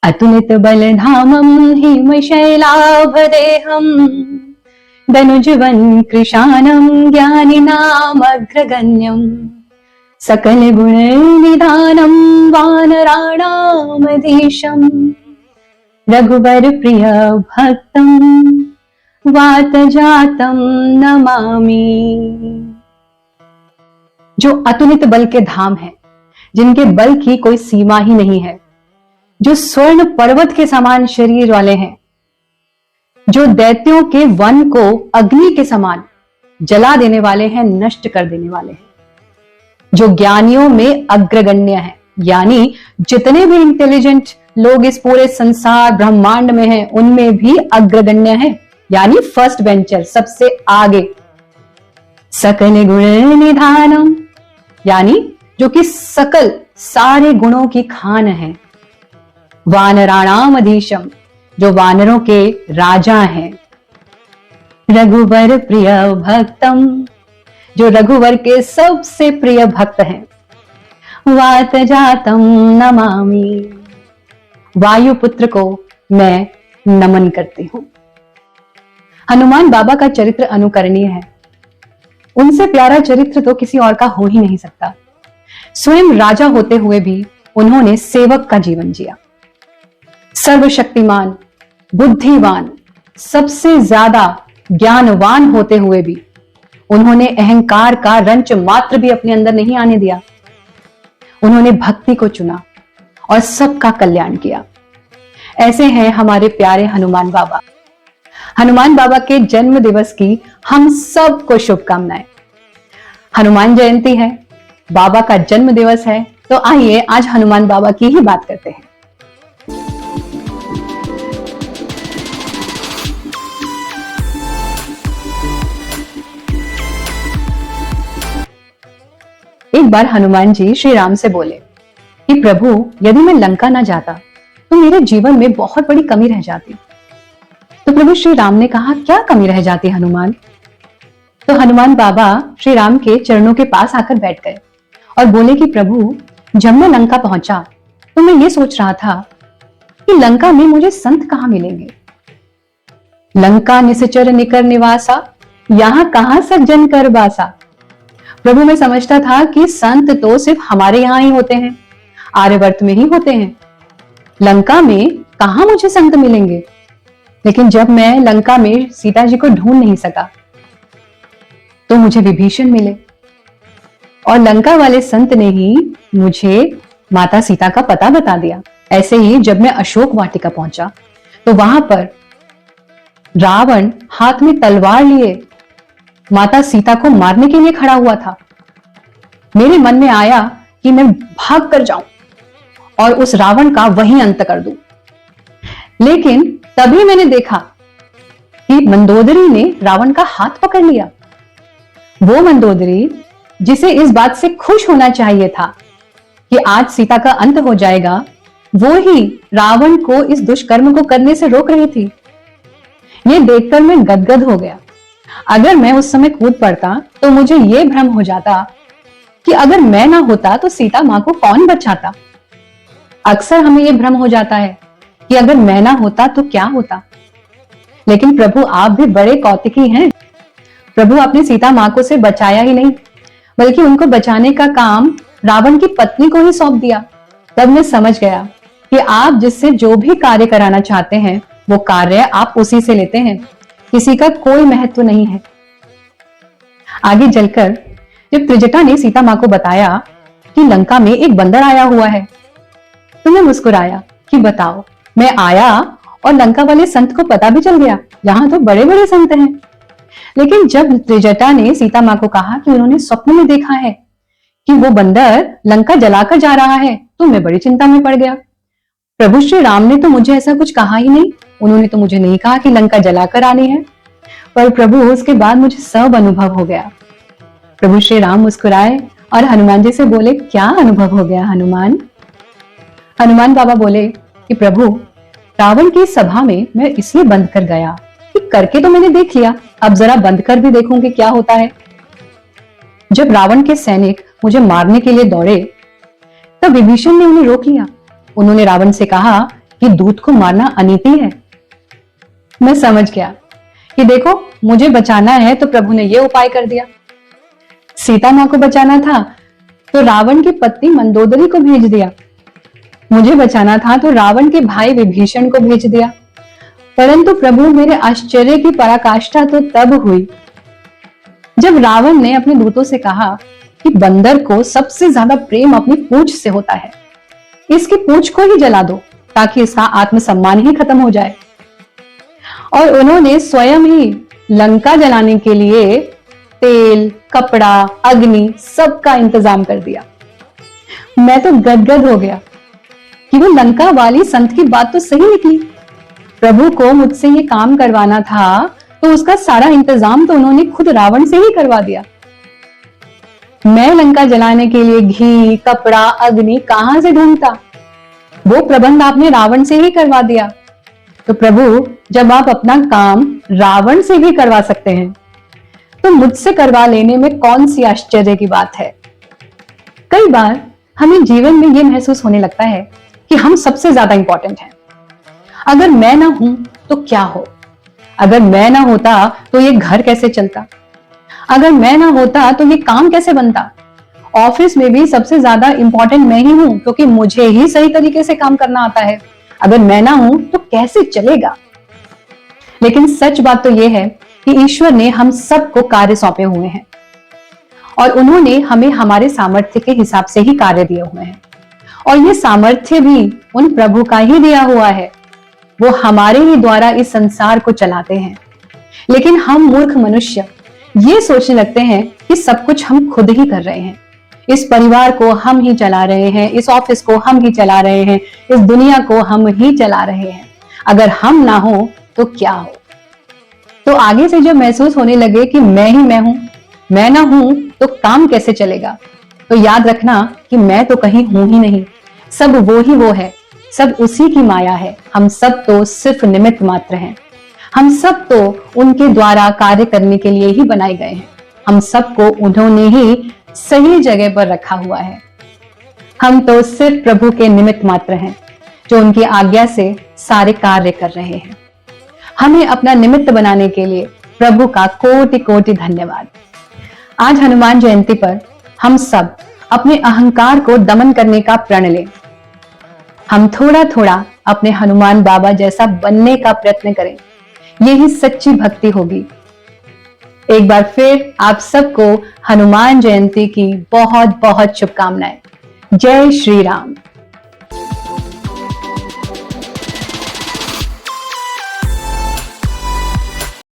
अतुलित बलधामं हिमशैलाभदेहं धनुजवन् कृशानं ज्ञानिनामग्रगण्यं सकल गुणनिधानं वानराणामधीशं रघुवर प्रिय भक्तं वातजातं नमामि। जो अतुलित बल के धाम है, जिनके बल की कोई सीमा ही नहीं है, जो स्वर्ण पर्वत के समान शरीर वाले हैं, जो दैत्यों के वन को अग्नि के समान जला देने वाले हैं, नष्ट कर देने वाले हैं, जो ज्ञानियों में अग्रगण्य है, यानी जितने भी इंटेलिजेंट लोग इस पूरे संसार ब्रह्मांड में हैं, उनमें भी अग्रगण्य है, यानी फर्स्ट बेंचर, सबसे आगे। सकल गुण निधानम, यानी जो कि सकल सारे गुणों की खान है। वानराणामधीशम, जो वानरों के राजा हैं। रघुवर प्रिय भक्तम, जो रघुवर के सबसे प्रिय भक्त हैं। वातजातम नमामि, वायुपुत्र को मैं नमन करती हूं। हनुमान बाबा का चरित्र अनुकरणीय है। उनसे प्यारा चरित्र तो किसी और का हो ही नहीं सकता। स्वयं राजा होते हुए भी उन्होंने सेवक का जीवन जिया। सर्वशक्तिमान, बुद्धिवान, सबसे ज्यादा ज्ञानवान होते हुए भी उन्होंने अहंकार का रंच मात्र भी अपने अंदर नहीं आने दिया। उन्होंने भक्ति को चुना और सबका कल्याण किया। ऐसे हैं हमारे प्यारे हनुमान बाबा। हनुमान बाबा के जन्म दिवस की हम सबको शुभकामनाएं। हनुमान जयंती है, बाबा का जन्म दिवस है, तो आइए आज हनुमान बाबा की ही बात करते हैं। एक बार हनुमान जी श्री राम से बोले कि प्रभु, यदि मैं लंका ना जाता तो मेरे जीवन में बहुत बड़ी कमी रह जाती। तो प्रभु श्री राम ने कहा, क्या कमी रह जाती हनुमान? तो हनुमान बाबा श्री राम के चरणों के पास आकर बैठ गए और बोले कि प्रभु, जब मैं लंका पहुंचा तो मैं ये सोच रहा था कि लंका में मुझे संत कहां मिलेंगे। लंका निश्चर निकर निवासा, यहां कहां सज्जन कर बासा। प्रभु, मैं समझता था कि संत तो सिर्फ हमारे यहां ही होते हैं, आर्यवर्त में ही होते हैं। लंका में कहां मुझे संत मिलेंगे। लेकिन जब मैं लंका में सीता जी को ढूंढ नहीं सका तो मुझे विभीषण मिले और लंका वाले संत ने ही मुझे माता सीता का पता बता दिया। ऐसे ही जब मैं अशोक वाटिका पहुंचा तो वहां पर रावण हाथ में तलवार लिए माता सीता को मारने के लिए खड़ा हुआ था। मेरे मन में आया कि मैं भाग कर जाऊं और उस रावण का वहीं अंत कर दूं। लेकिन तभी मैंने देखा कि मंदोदरी ने रावण का हाथ पकड़ लिया। वो मंदोदरी जिसे इस बात से खुश होना चाहिए था कि आज सीता का अंत हो जाएगा, वो ही रावण को इस दुष्कर्म को करने से रोक रही थी। ये देखकर मैं गदगद हो गया। अगर मैं उस समय कूद पड़ता तो मुझे यह भ्रम हो जाता कि अगर मैं ना होता तो सीता मां को कौन बचाता। अक्सर हमें यह भ्रम हो जाता है कि अगर मैं ना होता तो क्या होता। लेकिन प्रभु, आप भी बड़े कौतिकी हैं। प्रभु, आपने सीता मां को सिर्फ बचाया ही नहीं, बल्कि उनको बचाने का काम रावण की पत्नी को ही सौंप दिया। तब मैं समझ गया कि आप जिससे जो भी कार्य कराना चाहते हैं वो कार्य आप उसी से लेते हैं, किसी का कोई महत्व नहीं है। आगे चलकर जब त्रिजटा ने सीता मां को बताया कि लंका में एक बंदर आया हुआ है तो मैं मुस्कुराया कि बताओ, मैं आया और लंका वाले संत को पता भी चल गया। यहाँ तो बड़े बड़े संत हैं। लेकिन जब त्रिजटा ने सीता मां को कहा कि उन्होंने स्वप्न में देखा है कि वो बंदर लंका जलाकर जा रहा है, तो मैं बड़ी चिंता में पड़ गया। प्रभु श्री राम ने तो मुझे ऐसा कुछ कहा ही नहीं। उन्होंने तो मुझे नहीं कहा कि लंका जलाकर आनी है। पर प्रभु, उसके बाद मुझे सब अनुभव हो गया। प्रभु श्री राम मुस्कुराए और हनुमान जी से बोले, क्या अनुभव हो गया हनुमान? हनुमान बाबा बोले कि प्रभु, रावण की सभा में मैं इसलिए बंद कर गया कि करके तो मैंने देख लिया, अब जरा बंद कर भी देखूंगी क्या होता है। जब रावण के सैनिक मुझे मारने के लिए दौड़े तब विभीषण ने उन्हें रोक लिया। उन्होंने रावण से कहा कि दूत को मारना अनीति है। मैं समझ गया कि देखो, मुझे बचाना है तो प्रभु ने यह उपाय कर दिया। सीता मां को बचाना था तो रावण की पत्नी मंदोदरी को भेज दिया। मुझे बचाना था तो रावण के भाई विभीषण को भेज दिया। परंतु प्रभु, मेरे आश्चर्य की पराकाष्ठा तो तब हुई जब रावण ने अपने दूतों से कहा कि बंदर को सबसे ज्यादा प्रेम अपनी पूंछ से होता है, इसकी पूंछ को ही जला दो ताकि इसका आत्मसम्मान ही खत्म हो जाए। और उन्होंने स्वयं ही लंका जलाने के लिए तेल, कपड़ा, अग्नि सबका इंतजाम कर दिया। मैं तो गदगद हो गया कि वो लंका वाली संत की बात तो सही निकली। प्रभु को मुझसे ये काम करवाना था तो उसका सारा इंतजाम तो उन्होंने खुद रावण से ही करवा दिया। मैं लंका जलाने के लिए घी, कपड़ा, अग्नि कहां से ढूंढता? वो प्रबंध आपने रावण से ही करवा दिया। तो प्रभु, जब आप अपना काम रावण से भी करवा सकते हैं तो मुझसे करवा लेने में कौन सी आश्चर्य की बात है। कई बार हमें जीवन में यह महसूस होने लगता है कि हम सबसे ज्यादा इंपॉर्टेंट हैं। अगर मैं ना हूं तो क्या हो? अगर मैं ना होता तो ये घर कैसे चलता? अगर मैं ना होता तो ये काम कैसे बनता? ऑफिस में भी सबसे ज्यादा इंपॉर्टेंट मैं ही हूं क्योंकि मुझे ही सही तरीके से काम करना आता है। अगर मैं ना हूं तो कैसे चलेगा? लेकिन सच बात तो यह है कि ईश्वर ने हम सबको कार्य सौंपे हुए हैं और उन्होंने हमें हमारे सामर्थ्य के हिसाब से ही कार्य दिए हुए हैं। और ये सामर्थ्य भी उन प्रभु का ही दिया हुआ है। वो हमारे ही द्वारा इस संसार को चलाते हैं। लेकिन हम मूर्ख मनुष्य ये सोचने लगते हैं कि सब कुछ हम खुद ही कर रहे हैं। इस परिवार को हम ही चला रहे हैं, इस ऑफिस को हम ही चला रहे हैं, इस दुनिया को हम ही चला रहे हैं। अगर हम ना हो तो क्या हो? तो आगे से जब महसूस होने लगे कि मैं ही मैं हूं, मैं ना हूं तो काम कैसे चलेगा, तो याद रखना कि मैं तो कहीं हूं ही नहीं, सब वो ही वो है, सब उसी की माया है। हम सब तो सिर्फ निमित्त मात्र हैं। हम सब तो उनके द्वारा कार्य करने के लिए ही बनाए गए हैं। हम सबको उन्होंने ही सही जगह पर रखा हुआ है। हम तो सिर्फ प्रभु के निमित्त मात्र हैं जो उनकी आज्ञा से सारे कार्य कर रहे हैं। हमें अपना निमित्त बनाने के लिए प्रभु का कोटि कोटि धन्यवाद। आज हनुमान जयंती पर हम सब अपने अहंकार को दमन करने का प्रण लें। हम थोड़ा थोड़ा अपने हनुमान बाबा जैसा बनने का प्रयत्न करें। यही सच्ची भक्ति होगी। एक बार फिर आप सबको हनुमान जयंती की बहुत बहुत शुभकामनाएं। जय श्री राम।